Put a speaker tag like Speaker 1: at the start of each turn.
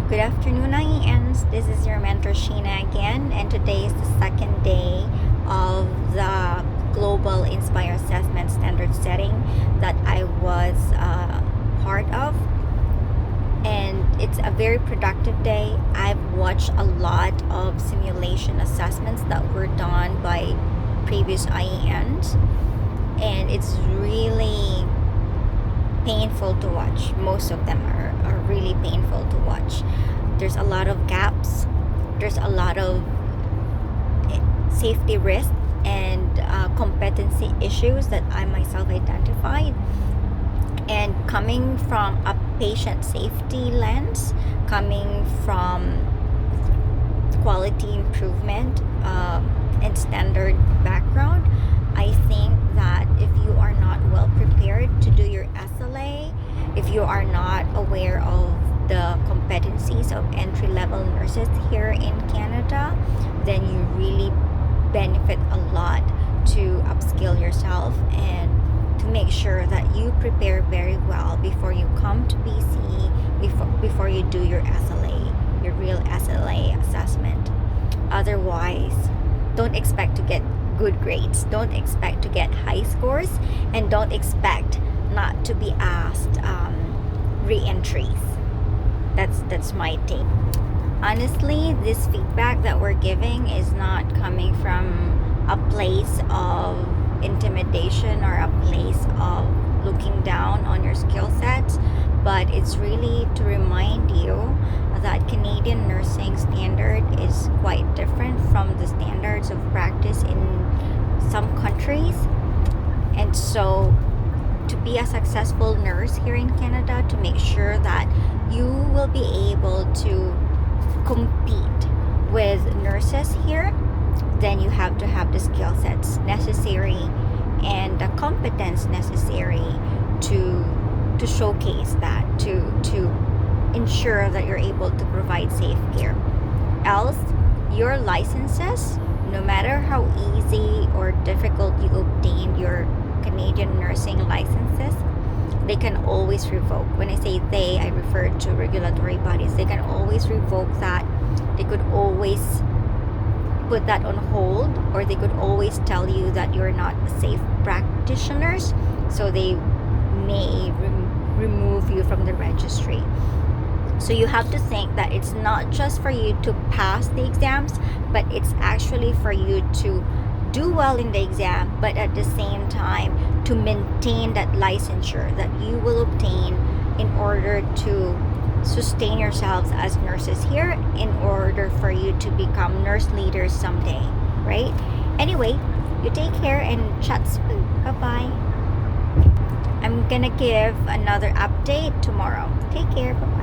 Speaker 1: Good afternoon, IENs. This is your mentor Sheena again, and today is the second day of the Global Inspire Assessment Standard setting that I was part of. And it's a very productive day. I've watched a lot of simulation assessments that were done by previous IENs, and it's really painful to watch. Most of them are really painful to watch. There's a lot of gaps, there's a lot of safety risks and competency issues that I myself identified. And coming from a patient safety lens, coming from quality improvement and standard background, I think that if you are not well prepared to do your SLA, if you are not aware of the competencies of entry-level nurses here in Canada, then you really benefit a lot to upskill yourself and to make sure that you prepare very well before you come to BC, before you do your SLA, your real SLA assessment. Otherwise, don't expect to get good grades, don't expect to get high scores, and don't expect not to be asked re-entries. That's my take. Honestly, this feedback that we're giving is not coming from a place of intimidation or a place of looking down on your skill sets, but it's really to remind you that Canadian nursing standard is quite different from the standards of practice in some countries. And so to be a successful nurse here in Canada, to make sure that you will be able to compete with nurses here, then you have to have the skill sets necessary and the competence necessary to showcase that, to ensure that you're able to provide safe care. Else, your licenses, no matter how easy or difficult you obtained your Canadian nursing licenses, they can always revoke. When I say they, I refer to regulatory bodies. They can always revoke that. They could always put that on hold, or they could always tell you that you're not a safe practitioners, so they may remove you from the registry. So you have to think that it's not just for you to pass the exams, but it's actually for you to do well in the exam, but at the same time to maintain that licensure that you will obtain in order to sustain yourselves as nurses here, in order for you to become nurse leaders someday, right? Anyway, you take care and chat soon. Bye-bye. I'm gonna give another update tomorrow. Take care. Bye-bye.